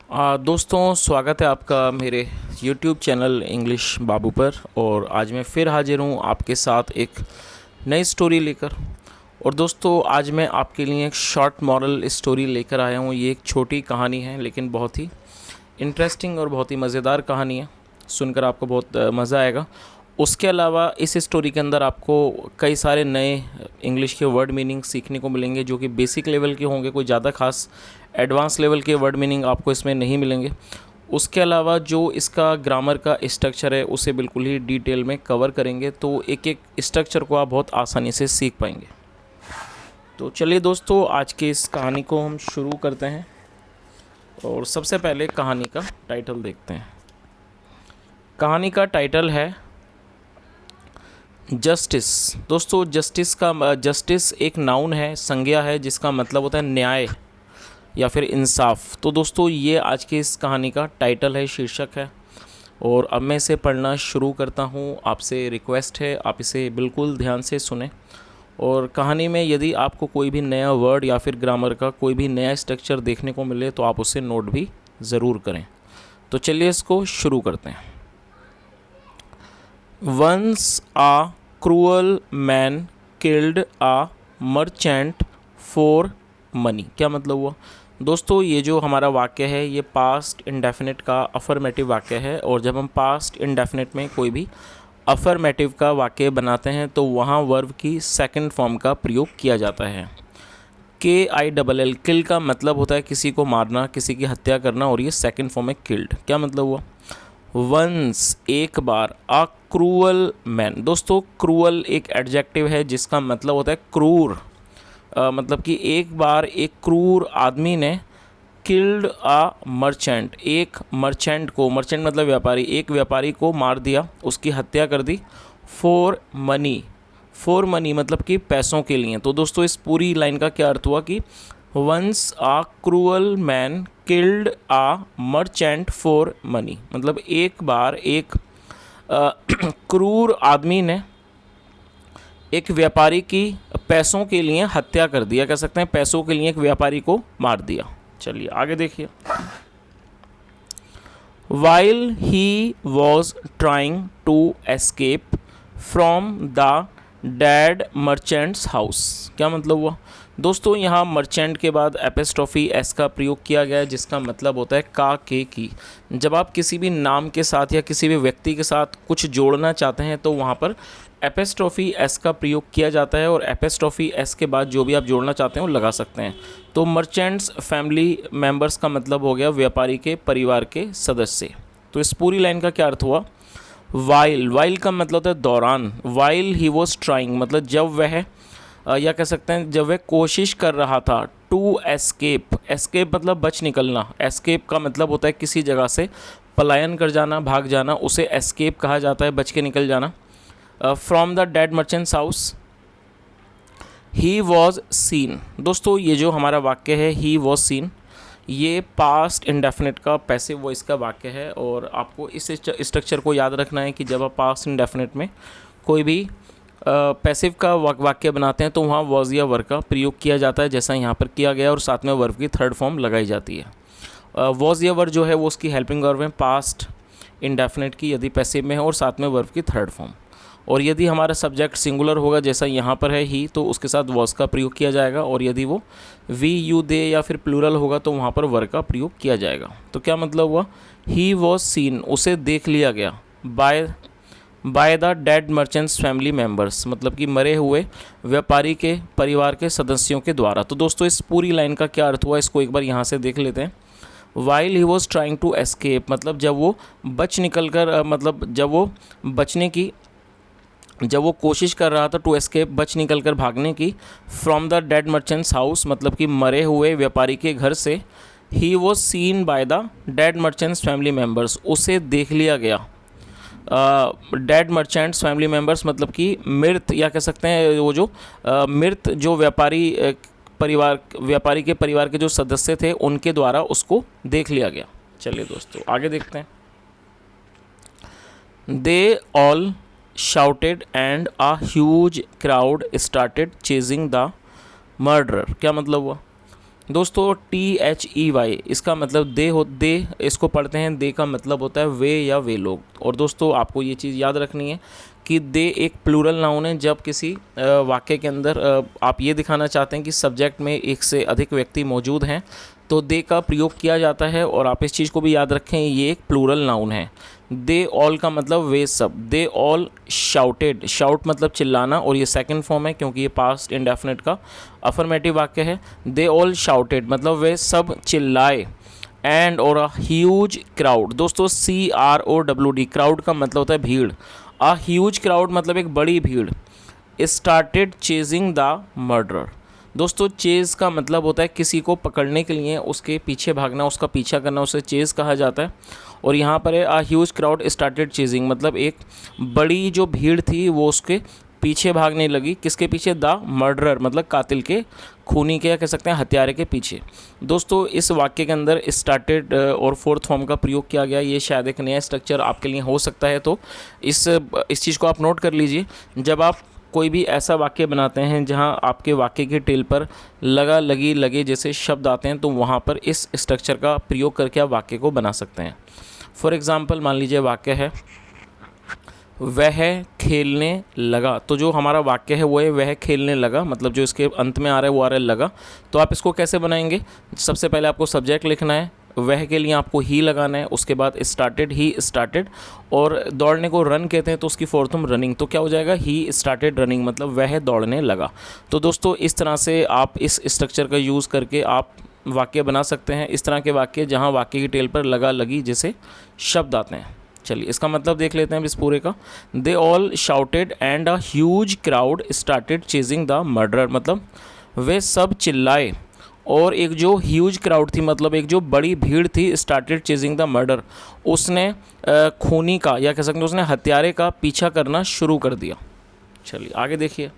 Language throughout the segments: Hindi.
दोस्तों, स्वागत है आपका मेरे YouTube चैनल इंग्लिश बाबू पर। और आज मैं फिर हाजिर हूँ आपके साथ एक नई स्टोरी लेकर। और दोस्तों, आज मैं आपके लिए एक शॉर्ट मॉरल स्टोरी लेकर आया हूँ। ये एक छोटी कहानी है लेकिन बहुत ही इंटरेस्टिंग और बहुत ही मज़ेदार कहानी है। सुनकर आपको बहुत मज़ा आएगा। उसके अलावा इस स्टोरी के अंदर आपको कई सारे नए इंग्लिश के वर्ड मीनिंग सीखने को मिलेंगे जो कि बेसिक लेवल के होंगे। कोई ज़्यादा खास एडवांस लेवल के वर्ड मीनिंग आपको इसमें नहीं मिलेंगे। उसके अलावा जो इसका ग्रामर का स्ट्रक्चर है उसे बिल्कुल ही डिटेल में कवर करेंगे, तो एक एक स्ट्रक्चर को आप बहुत आसानी से सीख पाएंगे। तो चलिए दोस्तों, आज के इस कहानी को हम शुरू करते हैं। और सबसे पहले कहानी का टाइटल देखते हैं। कहानी का टाइटल है जस्टिस। दोस्तों, जस्टिस एक नाउन है, संज्ञा है, जिसका मतलब होता है न्याय या फिर इंसाफ। तो दोस्तों, ये आज की इस कहानी का टाइटल है, शीर्षक है। और अब मैं इसे पढ़ना शुरू करता हूँ। आपसे रिक्वेस्ट है आप इसे बिल्कुल ध्यान से सुने। और कहानी में यदि आपको कोई भी नया वर्ड या फिर ग्रामर का कोई भी नया स्ट्रक्चर देखने को मिले तो आप उसे नोट भी ज़रूर करें। तो चलिए इसको शुरू करते हैं। Once a cruel man killed a merchant for money. क्या मतलब हुआ? दोस्तों, ये जो हमारा वाक्य है ये पास्ट इंडेफिनिट का अफर्मेटिव वाक्य है। और जब हम पास्ट इंडेफिनिट में कोई भी अफर्मेटिव का वाक्य बनाते हैं तो वहाँ वर्ब की सेकंड फॉर्म का प्रयोग किया जाता है। KILL, किल का मतलब होता है किसी को मारना, किसी की हत्या करना, और ये सेकंड फॉर्म है किल्ड। क्या मतलब हुआ? वंस एक बार, अ क्रूअल मैन। दोस्तों, क्रूअल एक एडजेक्टिव है जिसका मतलब होता है क्रूर। मतलब कि एक बार एक क्रूर आदमी ने किल्ड आ मर्चेंट, एक मर्चेंट को, मर्चेंट मतलब व्यापारी, एक व्यापारी को मार दिया, उसकी हत्या कर दी। फॉर मनी, फॉर मनी मतलब कि पैसों के लिए। तो दोस्तों, इस पूरी लाइन का क्या अर्थ हुआ कि once a cruel man killed a merchant for money, मतलब एक बार एक क्रूर आदमी ने एक व्यापारी की पैसों के लिए हत्या कर दिया। कह सकते हैं पैसों के लिए एक व्यापारी को मार दिया। चलिए आगे देखिए। While he was trying to escape from the dead merchant's house. क्या मतलब हुआ? दोस्तों, यहाँ मर्चेंट के बाद एपिस्ट्रोफी एस का प्रयोग किया गया है जिसका मतलब होता है का, के, की। जब आप किसी भी नाम के साथ या किसी भी व्यक्ति के साथ कुछ जोड़ना चाहते हैं तो वहाँ पर एपिस्ट्रोफी एस का प्रयोग किया जाता है। और एपिस्ट्रोफी एस के बाद जो भी आप जोड़ना चाहते हैं वो लगा सकते हैं। तो मर्चेंट्स फैमिली मेम्बर्स का मतलब हो गया व्यापारी के परिवार के सदस्य। तो इस पूरी लाइन का क्या अर्थ हुआ? वाइल का मतलब होता है दौरान। वाइल ही वॉज ट्राइंग मतलब जब वह, या कह सकते हैं जब वह कोशिश कर रहा था। टू एस्केप, एस्केप मतलब बच निकलना। एस्केप का मतलब होता है किसी जगह से पलायन कर जाना, भाग जाना, उसे एस्केप कहा जाता है, बच के निकल जाना। From the dead merchant's house he was seen. दोस्तों, ये जो हमारा वाक्य है ही वॉज सीन, ये पास्ट इंडेफिनिट का पैसिव वॉइस का वाक्य है। और आपको इस स्ट्रक्चर को याद रखना है कि जब आप पास्ट इंडेफिनिट में कोई भी पैसिव का वाक्य बनाते हैं तो वहाँ वॉज या वर का प्रयोग किया जाता है, जैसा यहाँ पर किया गया। और साथ में वर्ब की थर्ड फॉर्म लगाई जाती है। वॉज या वर जो है वो उसकी हेल्पिंग वर्ब है पास्ट इंडेफिनिट की, यदि पैसिव में है, और साथ में वर्ब की थर्ड फॉर्म। और यदि हमारा सब्जेक्ट सिंगुलर होगा जैसा यहाँ पर है ही, तो उसके साथ वॉज का प्रयोग किया जाएगा। और यदि वो वी, यू, दे या फिर प्लूरल होगा तो वहाँ पर वर का प्रयोग किया जाएगा। तो क्या मतलब हुआ? ही वॉज सीन, उसे देख लिया गया। By the dead merchants family members, मतलब कि मरे हुए व्यापारी के परिवार के सदस्यों के द्वारा। तो दोस्तों, इस पूरी लाइन का क्या अर्थ हुआ इसको एक बार यहाँ से देख लेते हैं। While he was trying to escape मतलब जब वो बच निकल कर, मतलब जब वो कोशिश कर रहा था, टू एस्केप बच निकल कर भागने की। From the dead merchant's house मतलब कि मरे हुए व्यापारी के घर से। He was seen by the dead merchants family members, उसे देख लिया गया। डेड मर्चेंट्स फैमिली मेम्बर्स मतलब कि मृत, या कह सकते हैं वो जो मृत जो व्यापारी के परिवार के जो सदस्य थे उनके द्वारा उसको देख लिया गया। चलिए दोस्तों आगे देखते हैं। They all shouted and a huge crowd started chasing the murderer। क्या मतलब हुआ? दोस्तों THEY इसका मतलब दे, इसको पढ़ते हैं, दे का मतलब होता है वे या वे लोग। और दोस्तों आपको ये चीज़ याद रखनी है कि दे एक प्लूरल नाउन है। जब किसी वाक्य के अंदर आप ये दिखाना चाहते हैं कि सब्जेक्ट में एक से अधिक व्यक्ति मौजूद हैं तो दे का प्रयोग किया जाता है। और आप इस चीज़ को भी याद रखें, ये एक प्लूरल नाउन है। दे ऑल का मतलब वे सब। दे ऑल शाउटेड, शाउट मतलब चिल्लाना, और ये सेकंड फॉर्म है क्योंकि ये पास्ट इंडेफिनिट का अफर्मेटिव वाक्य है। दे ऑल शाउटेड मतलब वे सब चिल्लाए। एंड और अ ह्यूज क्राउड, दोस्तों CROWD, क्राउड का मतलब होता है भीड़। अ ह्यूज क्राउड मतलब एक बड़ी भीड़। स्टार्टेड चेजिंग द मर्डरर, दोस्तों चेज़ का मतलब होता है किसी को पकड़ने के लिए उसके पीछे भागना, उसका पीछा करना, उसे चेज़ कहा जाता है। और यहाँ पर है a huge crowd started chasing मतलब एक बड़ी जो भीड़ थी वो उसके पीछे भागने लगी। किसके पीछे? द मर्डरर मतलब कातिल के, खूनी के, या कह सकते हैं हत्यारे के पीछे। दोस्तों इस वाक्य के अंदर स्टार्टेड और फोर्थ फॉर्म का प्रयोग किया गया। ये शायद एक नया स्ट्रक्चर आपके लिए हो सकता है, तो इस चीज़ को आप नोट कर लीजिए। जब आप कोई भी ऐसा वाक्य बनाते हैं जहां आपके वाक्य के टेल पर लगा, लगी, लगे जैसे शब्द आते हैं तो वहां पर इस स्ट्रक्चर का प्रयोग करके आप वाक्य को बना सकते हैं। फॉर एग्ज़ाम्पल मान लीजिए वाक्य है वह खेलने लगा, तो जो हमारा वाक्य है वो है वह खेलने लगा, मतलब जो इसके अंत में आ रहा है वो आ रहा है लगा। तो आप इसको कैसे बनाएंगे? सबसे पहले आपको सब्जेक्ट लिखना है, वह के लिए आपको ही लगाना है, उसके बाद स्टार्टेड, ही स्टार्टेड, और दौड़ने को रन कहते हैं तो उसकी फोर्थ फॉर्म रनिंग, तो क्या हो जाएगा? ही स्टार्टेड रनिंग मतलब वह दौड़ने लगा। तो दोस्तों इस तरह से आप इस स्ट्रक्चर का यूज़ करके आप वाक्य बना सकते हैं। इस तरह के वाक्य जहाँ वाक्य की टेल पर लगा, लगी जैसे शब्द आते हैं। चलिए इसका मतलब देख लेते हैं इस पूरे का। They all shouted and a huge crowd started chasing the murderer, मतलब वे सब चिल्लाए और एक जो ह्यूज क्राउड थी मतलब एक जो बड़ी भीड़ थी स्टार्टेड चेजिंग द मर्डर, उसने खूनी का, या कह सकते हैं उसने हत्यारे का पीछा करना शुरू कर दिया। चलिए आगे देखिए।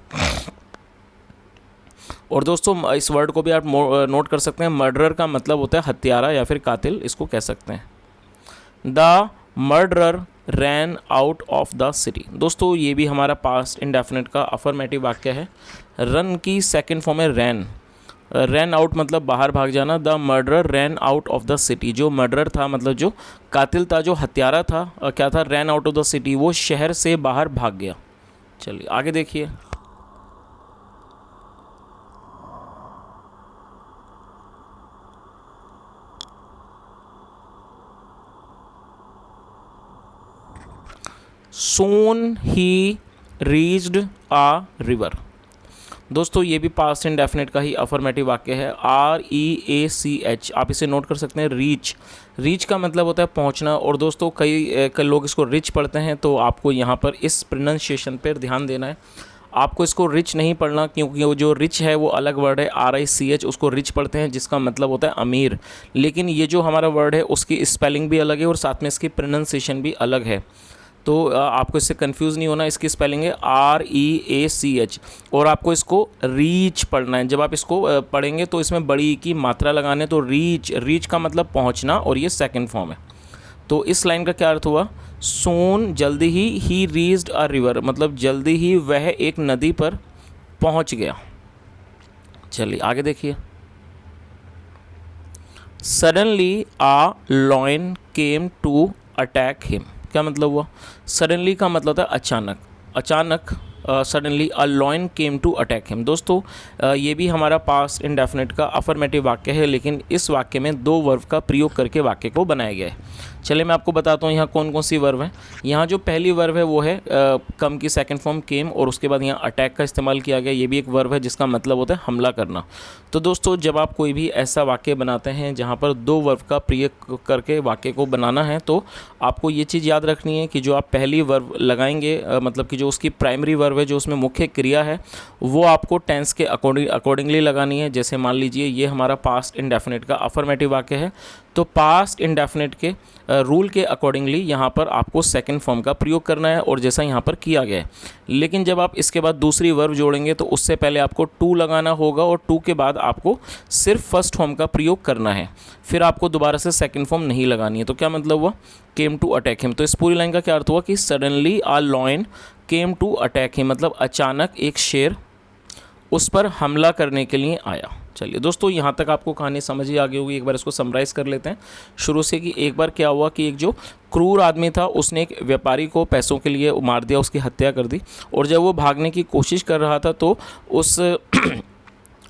और दोस्तों इस वर्ड को भी आप नोट कर सकते हैं, मर्डरर का मतलब होता है हत्यारा या फिर कातिल, इसको कह सकते हैं। The murderer ran out of the city, दोस्तों ये भी हमारा पास्ट इंडेफिनिट का अफर्मेटिव वाक्य है। रन की सेकंड फॉर्म है रैन। रैन आउट मतलब बाहर भाग जाना। The murderer ran out of the city, जो मर्डरर था मतलब जो कातिल था, जो हत्यारा था, क्या था? Ran out of the city, वो शहर से बाहर भाग गया। चलिए आगे देखिए। Soon he reached a river, दोस्तों ये भी पास्ट इंडेफिनिट का ही अफर्मेटिव वाक्य है। REACH, आप इसे नोट कर सकते हैं। रीच, रीच का मतलब होता है पहुंचना। और दोस्तों कई लोग इसको रिच पढ़ते हैं, तो आपको यहाँ पर इस प्रोनाउंसिएशन पर ध्यान देना है। आपको इसको रिच नहीं पढ़ना, क्योंकि वो जो रिच है वो अलग वर्ड है, RICH, उसको रिच पढ़ते हैं जिसका मतलब होता है अमीर। लेकिन ये जो हमारा वर्ड है उसकी स्पेलिंग भी अलग है और साथ में इसकी प्रोनाउंसिएशन भी अलग है, तो आपको इससे कंफ्यूज नहीं होना। इसकी स्पेलिंग है REACH और आपको इसको रीच पढ़ना है। जब आप इसको पढ़ेंगे तो इसमें बड़ी की मात्रा लगाने, तो रीच, रीच का मतलब पहुंचना, और ये सेकंड फॉर्म है। तो इस लाइन का क्या अर्थ हुआ? सून जल्दी ही रीच्ड अ रिवर, मतलब जल्दी ही वह एक नदी पर पहुंच गया। चलिए आगे देखिए। Suddenly a lion came to attack him, क्या मतलब हुआ? सडनली का मतलब था अचानक, अचानक suddenly a lion came to attack him. दोस्तों ये भी हमारा पास्ट इंडेफिनिट का अफर्मेटिव वाक्य है, लेकिन इस वाक्य में दो वर्ब का प्रयोग करके वाक्य को बनाया गया है। चलिए मैं आपको बताता हूँ यहाँ कौन कौन सी वर्ब हैं। यहाँ जो पहली वर्ब है वो है कम की सेकंड फॉर्म केम, और उसके बाद यहाँ अटैक का इस्तेमाल किया गया। ये भी एक वर्ब है जिसका मतलब होता है हमला करना। तो दोस्तों जब आप कोई भी ऐसा वाक्य बनाते हैं जहाँ पर दो वर्ब का प्रयोग करके वाक्य को बनाना है, तो आपको ये चीज़ याद रखनी है कि जो आप पहली वर्ब लगाएंगे, मतलब कि जो उसकी प्राइमरी वर्ब है, जो उसमें मुख्य क्रिया है, वो आपको टेंस के अकॉर्डिंगली लगानी है। जैसे मान लीजिए ये हमारा पास्ट इंडेफिनिट का अफर्मेटिव वाक्य है, तो पास्ट इंडेफिनिट के रूल के अकॉर्डिंगली यहाँ पर आपको सेकंड फॉर्म का प्रयोग करना है, और जैसा यहाँ पर किया गया है। लेकिन जब आप इसके बाद दूसरी वर्ब जोड़ेंगे तो उससे पहले आपको टू लगाना होगा, और टू के बाद आपको सिर्फ फर्स्ट फॉर्म का प्रयोग करना है, फिर आपको दोबारा से सेकंड फॉर्म नहीं लगानी है। तो क्या मतलब हुआ? Came to attack him. तो इस पूरी लाइन का क्या अर्थ हुआ कि suddenly a lion came to attack him, मतलब अचानक एक शेर उस पर हमला करने के लिए आया। चलिए दोस्तों, यहाँ तक आपको कहानी समझ ही आ गई होगी। एक बार इसको समराइज़ कर लेते हैं शुरू से कि एक बार क्या हुआ कि एक जो क्रूर आदमी था उसने एक व्यापारी को पैसों के लिए मार दिया, उसकी हत्या कर दी। और जब वो भागने की कोशिश कर रहा था तो उस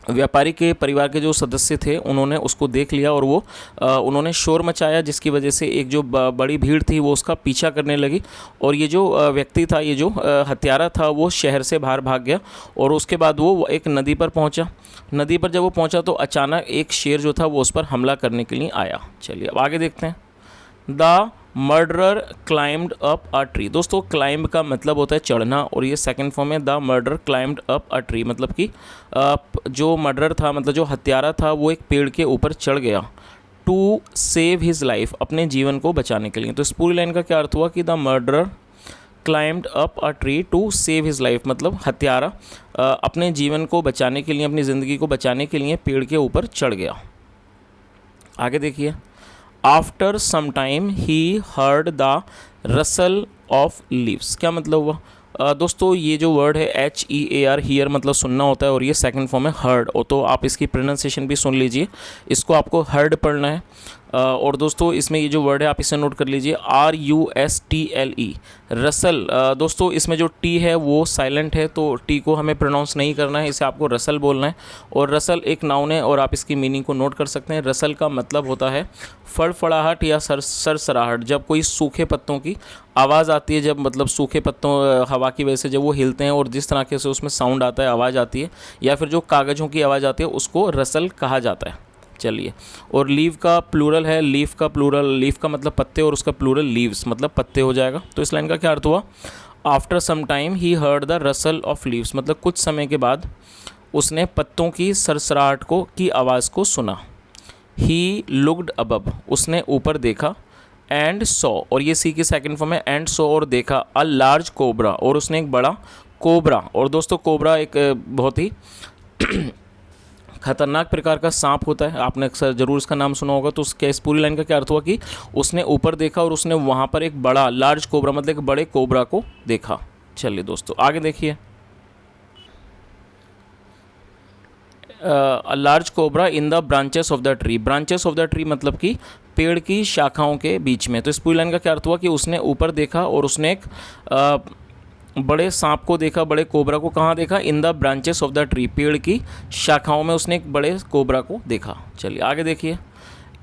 व्यापारी के परिवार के जो सदस्य थे उन्होंने उसको देख लिया और वो उन्होंने शोर मचाया, जिसकी वजह से एक जो बड़ी भीड़ थी वो उसका पीछा करने लगी। और ये जो व्यक्ति था, ये जो हत्यारा था, वो शहर से बाहर भाग गया। और उसके बाद वो एक नदी पर पहुंचा। नदी पर जब वो पहुंचा तो अचानक एक शेर जो था वो उस पर हमला करने के लिए आया। चलिए अब आगे देखते हैं। The murderer climbed up a tree. दोस्तों, क्लाइंब का मतलब होता है चढ़ना, और ये सेकंड फॉर्म है the murder climbed up a tree, मतलब कि जो मर्डरर था, मतलब जो हत्यारा था, वो एक पेड़ के ऊपर चढ़ गया टू सेव हिज लाइफ, अपने जीवन को बचाने के लिए। तो इस पूरी लाइन का क्या अर्थ हुआ कि the murderer climbed up a tree to save his life, मतलब हत्यारा अपने जीवन को बचाने के लिए, अपनी ज़िंदगी को बचाने के लिए पेड़ के ऊपर चढ़ गया। आगे देखिए। After some time he heard the rustle of leaves. क्या मतलब हुआ? दोस्तों, ये जो वर्ड है HEAR, हियर मतलब सुनना होता है, और ये सेकंड फॉर्म है हर्ड। और तो आप इसकी प्रोनाउंसिएशन भी सुन लीजिए, इसको आपको हर्ड पढ़ना है। और दोस्तों, इसमें ये जो वर्ड है आप इसे नोट कर लीजिए, RUSTLE, रसल। दोस्तों, इसमें जो टी है वो साइलेंट है, तो टी को हमें प्रोनाउंस नहीं करना है, इसे आपको रसल बोलना है। और रसल एक नाउन है, और आप इसकी मीनिंग को नोट कर सकते हैं। रसल का मतलब होता है फड़फड़ाहट या सरसराहट। जब कोई सूखे पत्तों की आवाज़ आती है, जब मतलब सूखे पत्तों हवा की वजह से जब वो हिलते हैं और जिस तरह से उसमें साउंड आता है, आवाज़ आती है, या फिर जो कागज़ों की आवाज़ आती है, उसको रसल कहा जाता है। चलिए, और लीव का प्लूरल है, लीफ का प्लूरल, लीफ का मतलब पत्ते और उसका प्लूरल लीव्स मतलब पत्ते हो जाएगा। तो इस लाइन का क्या अर्थ हुआ? After some time he heard the rustle of leaves, मतलब कुछ समय के बाद उसने पत्तों की सरसराहट को की आवाज़ को सुना। ही लुक्ड अबव, उसने ऊपर देखा। एंड सॉ, और ये सी की सेकंड फॉर्म है, एंड सॉ और देखा, अ लार्ज कोबरा, और उसने एक बड़ा कोबरा। और दोस्तों, कोबरा एक बहुत ही खतरनाक प्रकार का सांप होता है, आपने अक्सर ज़रूर इसका नाम सुना होगा। तो उसके इस पूरी लाइन का क्या अर्थ हुआ कि उसने ऊपर देखा और उसने वहाँ पर एक बड़ा लार्ज कोबरा, मतलब एक बड़े कोबरा को देखा। चलिए दोस्तों, आगे देखिए। A large cobra in the branches of the tree. Branches of the tree मतलब कि पेड़ की शाखाओं के बीच में। तो इस पूरी लाइन का क्या अर्थ हुआ कि उसने ऊपर देखा और उसने एक बड़े सांप को देखा, बड़े कोबरा को कहाँ देखा? In the branches of the tree, पेड़ की शाखाओं में उसने एक बड़े कोबरा को देखा। चलिए आगे देखिए।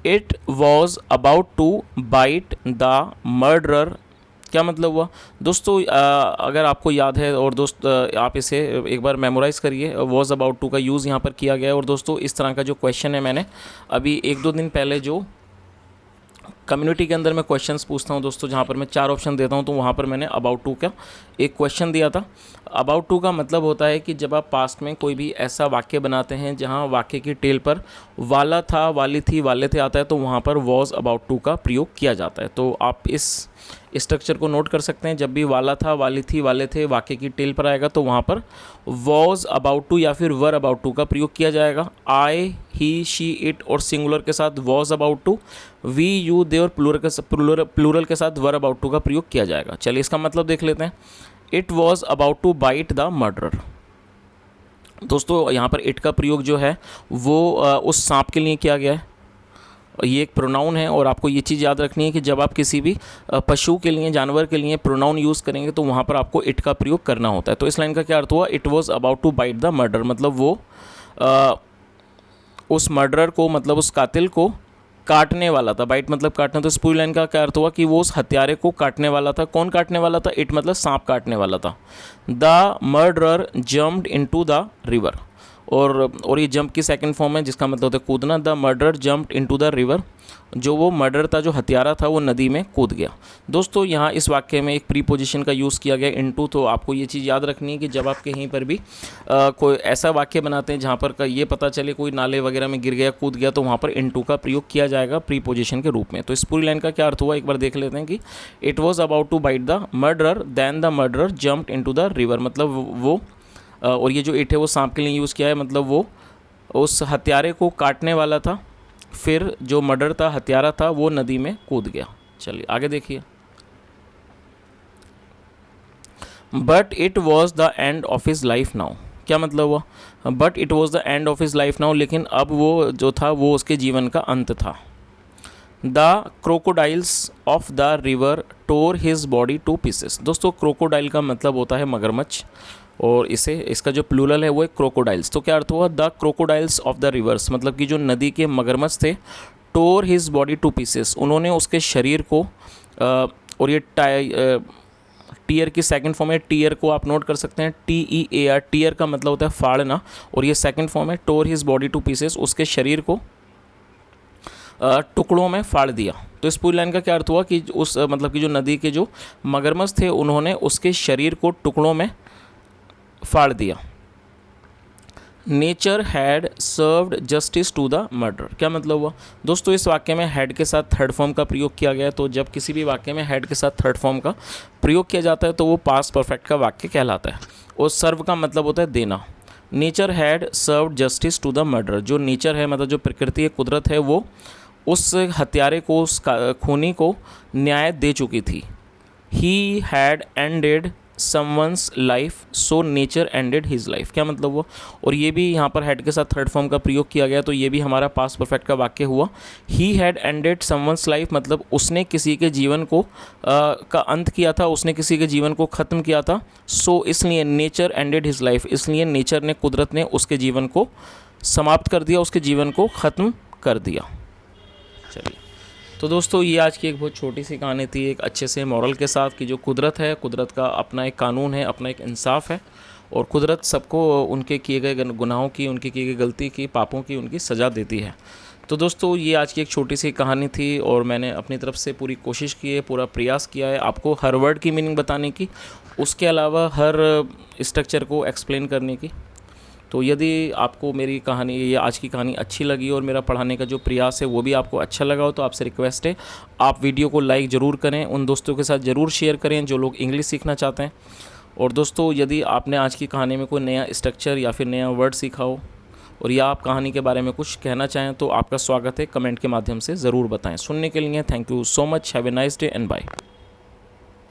It was about to bite the murderer. क्या मतलब हुआ? दोस्तों, अगर आपको याद है, और दोस्त आप इसे एक बार मेमोराइज़ करिए, वॉज अबाउट टू का यूज़ यहाँ पर किया गया है। और दोस्तों, इस तरह का जो क्वेश्चन है, मैंने अभी 1-2 दिन पहले जो कम्युनिटी के अंदर मैं क्वेश्चंस पूछता हूं दोस्तों, जहां पर मैं 4 ऑप्शन देता हूं, तो वहां पर मैंने अबाउट टू का एक क्वेश्चन दिया था। अबाउट टू का मतलब होता है कि जब आप पास्ट में कोई भी ऐसा वाक्य बनाते हैं जहां वाक्य की टेल पर वाला था, वाली थी, वाले थे आता है, तो वहां पर वॉज अबाउट टू का प्रयोग किया जाता है। तो आप इस स्ट्रक्चर को नोट कर सकते हैं। जब भी वाला था, वाली थी, वाले थे वाक्य की टेल पर आएगा, तो वहाँ पर वॉज अबाउट टू या फिर वर अबाउट टू का प्रयोग किया जाएगा। आई, ही, शी, इट और सिंगुलर के साथ was about to, we, you, they और प्लूरल के साथ वर अबाउट टू का प्रयोग किया जाएगा। चलिए इसका मतलब देख लेते हैं। It was about to bite the murderer. दोस्तों, यहाँ पर इट का प्रयोग जो है वो उस सांप के लिए किया गया है। ये एक प्रोनाउन है, और आपको ये चीज़ याद रखनी है कि जब आप किसी भी पशु के लिए, जानवर के लिए प्रोनाउन यूज़ करेंगे तो वहाँ पर आपको इट का प्रयोग करना होता है। तो इस लाइन का क्या अर्थ हुआ? It was about to bite the murder, मतलब वो उस मर्डरर को, मतलब उस कातिल को काटने वाला था। बाइट मतलब काटना। तो इस पूरी लाइन का क्या अर्थ हुआ कि वो उस हत्यारे को काटने वाला था। कौन काटने वाला था? इट मतलब सांप काटने वाला था। The murderer jumped into the river, और ये जंप की सेकंड फॉर्म है, जिसका मतलब होता है कूदना। The murder jumped into the river, जो वो मर्डर था, जो हत्यारा था, वो नदी में कूद गया। दोस्तों, यहाँ इस वाक्य में एक प्रीपोजिशन का यूज़ किया गया इनटू। तो आपको ये चीज़ याद रखनी है कि जब आप कहीं पर भी कोई ऐसा वाक्य बनाते हैं जहाँ पर का ये पता चले कोई नाले वगैरह में गिर गया, कूद गया, तो वहाँ पर इनटू का प्रयोग किया जाएगा प्रीपोजिशन के रूप में। तो इस पूरी लाइन का क्या अर्थ हुआ, एक बार देख लेते हैं कि it was about to bite the murderer, then the murderer jumped into the river, मतलब वो, और ये जो इट है वो सांप के लिए यूज़ किया है, मतलब वो उस हत्यारे को काटने वाला था, फिर जो मर्डर था, हत्यारा था, वो नदी में कूद गया। चलिए आगे देखिए। But it was the end of his life now. क्या मतलब हुआ? But it was the end of his life now, लेकिन अब वो जो था वो उसके जीवन का अंत था। The crocodiles of the river tore his body to pieces. दोस्तों क्रोकोडाइल का मतलब होता है मगरमच्छ, और इसका जो प्लूरल है वो है क्रोकोडाइल्स। तो क्या अर्थ हुआ? The crocodiles of the reverse, मतलब कि जो नदी के मगरमच्छ थे, टोर हिज बॉडी टू पीसेस, उन्होंने उसके शरीर को और ये टीयर की सेकंड फॉर्म है, टीयर को आप नोट कर सकते हैं, TEAR, टीयर का मतलब होता है फाड़ना, और ये सेकंड फॉर्म है टोर हिज बॉडी टू पीसेस, उसके शरीर को टुकड़ों में फाड़ दिया। तो इस पूरी लाइन का क्या अर्थ हुआ कि उस मतलब कि जो नदी के जो मगरमच्छ थे उन्होंने उसके शरीर को टुकड़ों में फाड़ दिया। Nature had served justice to the murder. क्या मतलब हुआ? दोस्तों इस वाक्य में हैड के साथ थर्ड फॉर्म का प्रयोग किया गया है। तो जब किसी भी वाक्य में हैड के साथ थर्ड फॉर्म का प्रयोग किया जाता है तो वो पास्ट परफेक्ट का वाक्य कहलाता है, और सर्व का मतलब होता है देना। Nature had served justice to the murder, जो नेचर है मतलब जो प्रकृति है, कुदरत है, वो उस हत्यारे को, उस खूनी को न्याय दे चुकी थी। He had ended someone's life so nature ended his life. क्या मतलब हुआ? और ये भी यहाँ पर हैड के साथ थर्ड फॉर्म का प्रयोग किया गया, तो ये भी हमारा पास्ट परफेक्ट का वाक्य हुआ। He had ended someone's life, मतलब उसने किसी के जीवन को का अंत किया था, उसने किसी के जीवन को ख़त्म किया था। सो इसलिए नेचर एंडेड हिज लाइफ, इसलिए नेचर ने, कुदरत ने उसके जीवन को समाप्त कर दिया, उसके जीवन को ख़त्म कर दिया। चलिए, तो दोस्तों ये आज की एक बहुत छोटी सी कहानी थी, एक अच्छे से मॉरल के साथ, कि जो कुदरत है, कुदरत का अपना एक कानून है, अपना एक इंसाफ है, और कुदरत सबको उनके किए गए गुनाहों की, उनकी की गई गलती की, पापों की उनकी सज़ा देती है। तो दोस्तों ये आज की एक छोटी सी कहानी थी, और मैंने अपनी तरफ से पूरी कोशिश की है, पूरा प्रयास किया है आपको हर वर्ड की मीनिंग बताने की, उसके अलावा हर स्ट्रक्चर को एक्सप्लेन करने की। तो यदि आपको मेरी कहानी, ये आज की कहानी अच्छी लगी और मेरा पढ़ाने का जो प्रयास है वो भी आपको अच्छा लगा हो, तो आपसे रिक्वेस्ट है आप वीडियो को लाइक ज़रूर करें, उन दोस्तों के साथ ज़रूर शेयर करें जो लोग इंग्लिश सीखना चाहते हैं। और दोस्तों यदि आपने आज की कहानी में कोई नया स्ट्रक्चर या फिर नया वर्ड सीखा हो, और या आप कहानी के बारे में कुछ कहना चाहें, तो आपका स्वागत है, कमेंट के माध्यम से ज़रूर बताएँ। सुनने के लिए thank you so much, have a nice day and bye.